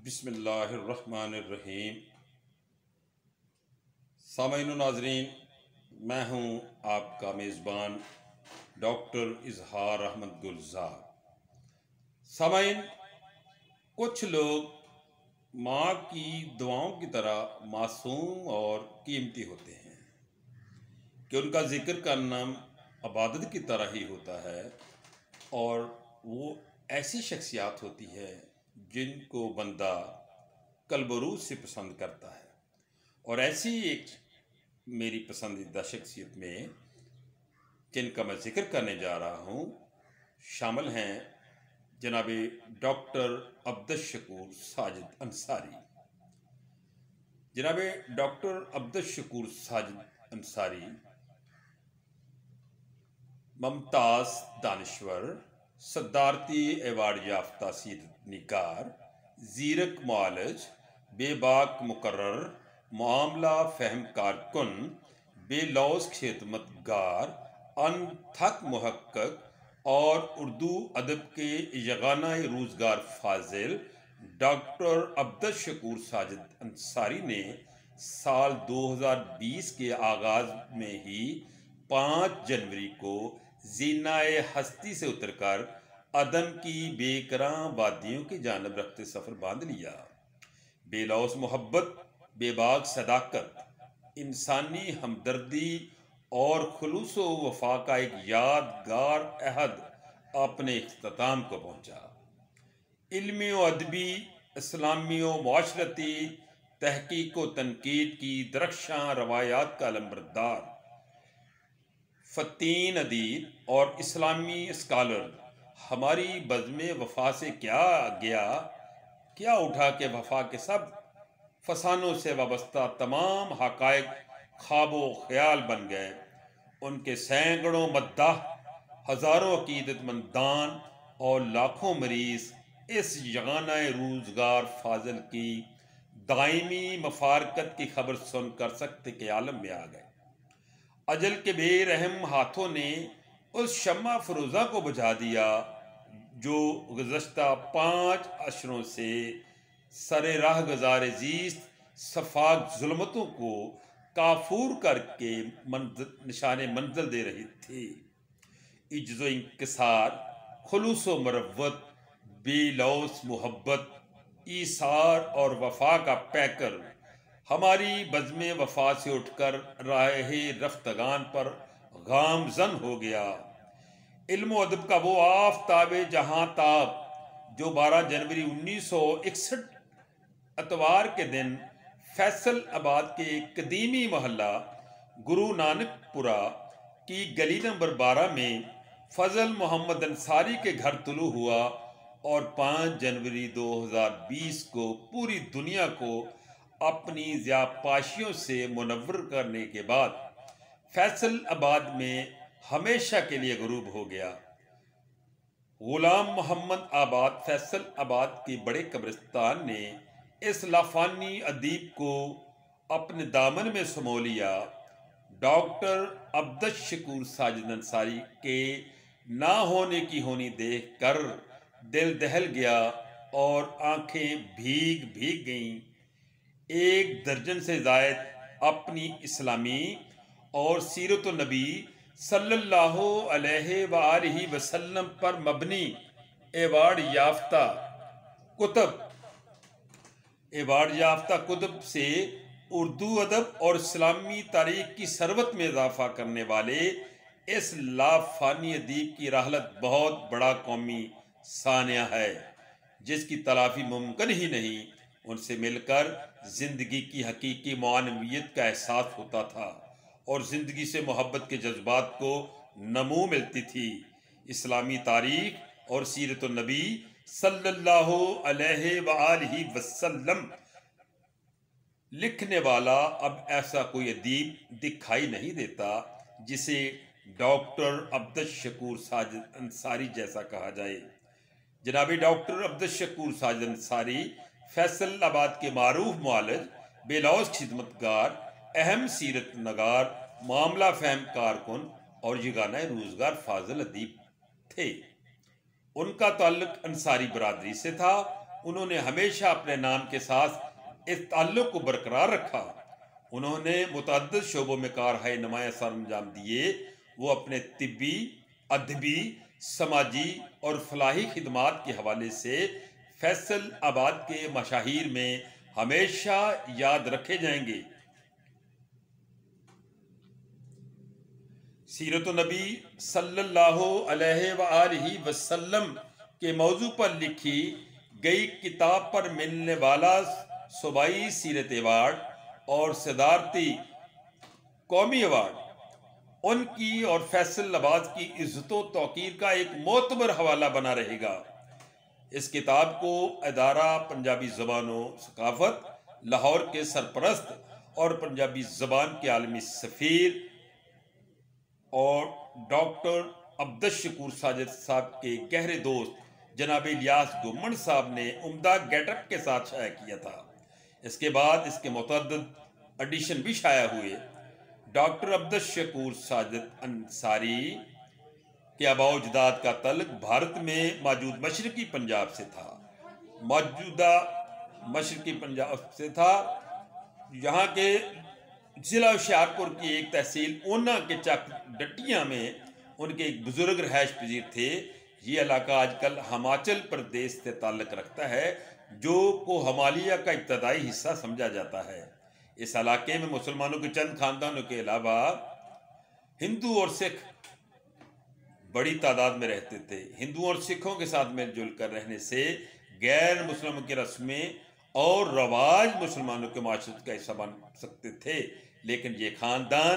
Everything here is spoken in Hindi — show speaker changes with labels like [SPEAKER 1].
[SPEAKER 1] बिस्मिल्लाहिर्रहमानिर्रहीम। सामईन नाज़रीन, मैं हूँ आपका मेज़बान डॉक्टर इजहार अहमद गुलजार। सामईन, कुछ लोग माँ की दुआओं की तरह मासूम और कीमती होते हैं कि उनका जिक्र करना इबादत की तरह ही होता है और वो ऐसी शख्सियात होती है जिनको बंदा कल्बरूज से पसंद करता है। और ऐसी एक मेरी पसंदीदा शख्सियत में जिनका मैं जिक्र करने जा रहा हूँ शामिल हैं जनाब डॉक्टर अब्दुल साजिद अंसारी। जनाब डॉक्टर अब्दुल साजिद अंसारी मुमताज़ दानिश्वर, सदारती एवार्ड याफ्ता सीरत निगार, ज़ीरक मुआलिज, बेबाक मुकर्रर, मामला फ़हम कारकुन, बेलौस खिदमतगार, अनथक मुहक्कक और उर्दू अदब के यगाना रोज़गार फाजिल डॉक्टर अब्दुल साजिद अंसारी ने साल 2020 के आगाज़ में ही 5 जनवरी को ज़ीनाए हस्ती से उतरकर अदम की बेकरां वादियों की जानब रखते सफ़र बांध लिया। बेलौस मोहब्बत, बेबाक सदाकत, इंसानी हमदर्दी और खुलूस व वफा का एक यादगार अहद अपने इख्तिताम को पहुँचा। इल्मी व अदबी, इस्लामी व मुआशरती तहकीक व तनकीद की दरख्शां रवायात का अलंबरदार फ़तीन अदीब और इस्लामी स्कॉलर हमारी बज़्म वफ़ा से क्या गया क्या उठा के वफ़ा के सब फसानों से वाबस्ता तमाम हक़ाइक़ ख्वाब व ख्याल बन गए। उनके सैकड़ों मद्दाह, हज़ारों अक़ीदतमंदान और लाखों मरीज़ इस यगाना रोज़गार फाजिल की दायमी मफारकत की खबर सुनकर सकते के आलम में आ गए। अजल के बेरहम हाथों ने उस शम्मा फरोज़ा को बुझा दिया जो गुज़श्ता 5 अशरों से सरे राह गुज़ारे ज़ीस्त सफ़ाक ज़ुल्मतों को काफूर करके निशाने मंजिल दे रही थी। इज्ज़ो इंकिसार, खुलूस व मरव्वत, बेलौस मोहब्बत, ईसार और वफा का पैकर हमारी बज़्म वफा से उठकर राहे रफ्तगान पर गामज़न हो गया। इल्म अदब का वो आफ़ताब जहाँ ताब जो 12 जनवरी 1961 अतवार के दिन फैसलाबाद के कदीमी मोहल्ला गुरु नानकपुरा की गली नंबर 12 में फजल मोहम्मद अंसारी के घर तुलू हुआ और 5 जनवरी 2020 को पूरी दुनिया को अपनी ज़ियापाशियों से मुनव्वर करने के बाद फैसलाबाद में हमेशा के लिए गरूब हो गया। गुलाम मोहम्मद आबाद फैसलाबाद के बड़े कब्रिस्तान ने इस लाफानी अदीब को अपने दामन में समो लिया। डॉक्टर अब्दुल साजिद अंसारी के ना होने की होनी देख कर दिल दहल गया और आंखें भीग भीग गईं। 1 दर्जन से जायद अपनी इस्लामी और सीरत नबी सल्लल्लाहु अलैहि वसल्लम पर मबनी एवार्ड याफ्ता कुतुब से उर्दू अदब और इस्लामी तारीख की सरवत में इजाफा करने वाले इस लाफानी अदीब की रहलत बहुत बड़ा कौमी सानिया है जिसकी तलाफी मुमकिन ही नहीं। उनसे मिलकर जिंदगी की हकीकी मानवियत का एहसास होता था और जिंदगी से मोहब्बत के जज्बात को नमू मिलती थी। इस्लामी तारीख और सीरत नबी सल्लल्लाहु अलैहि वसल्लम लिखने वाला अब ऐसा कोई अदीब दिखाई नहीं देता जिसे डॉक्टर अब्दुल साजिद अंसारी जैसा कहा जाए। जनाबी डॉक्टर अब्दुल साजिद अंसारी फैसलाबाद के मारूफ मुआलिज, बेलौस खिदमतगार, अहम सीरत नगार, मामला फ़हम कारकुन और यगाना रोज़गार फाजिल अदीब थे। उनका ताल्लुक अंसारी बरादरी से था उन्होंने हमेशा अपने नाम के साथ इस ताल्लुक को बरकरार रखा। उन्होंने मुतअद्दिद शोबों में कारहाय नुमाया सर अंजाम दिए। वो अपने तिब्बी, अदबी, समाजी और फलाही खिदमात के हवाले से फैसल आबाद के मशाहिर में हमेशा याद रखे जाएंगे। सीरत नबी सल्लल्लाहु अलैहि वसल्लम के मौजू पर लिखी गई किताब पर मिलने वाला सूबाई सीरत अवार्ड और सदारती कौमी अवार्ड उनकी और फैसलाबाद की इज्जत तौकीर का एक मोतबर हवाला बना रहेगा। इस किताब को अदारा पंजाबी ज़बान व सकाफ़त लाहौर के सरपरस्त और पंजाबी ज़बान के आलमी सफ़ीर और डॉक्टर अब्दुल शकूर साजिद साहब के गहरे दोस्त जनाब इलियास गुम्मन साहब ने उम्दा गेटअप के साथ शाया किया था। इसके बाद इसके मुतअद्दिद एडिशन भी शाया हुए। डॉक्टर अब्दुल शकूर साजिद अंसारी के आबाओ-अजदाद का तल्लुक भारत में मौजूद मशरकी पंजाब से था। मौजूदा मशरकी पंजाब से था। यहाँ के जिला होशियारपुर की एक तहसील ऊना के चक डटिया में उनके एक बुजुर्ग रहायश पजीर थे। ये इलाका आजकल हिमाचल प्रदेश से ताल्लुक़ रखता है, जो को हिमालय का इब्तदाई हिस्सा समझा जाता है। इस इलाके में मुसलमानों के चंद खानदानों के अलावा हिंदू और सिख बड़ी तादाद में रहते थे। हिंदुओं और सिखों के साथ मिलजुल कर रहने से गैर मुसलमानों की रस्में और रवाज मुसलमानों के माशरे का हिस्सा बन सकते थे, लेकिन ये खानदान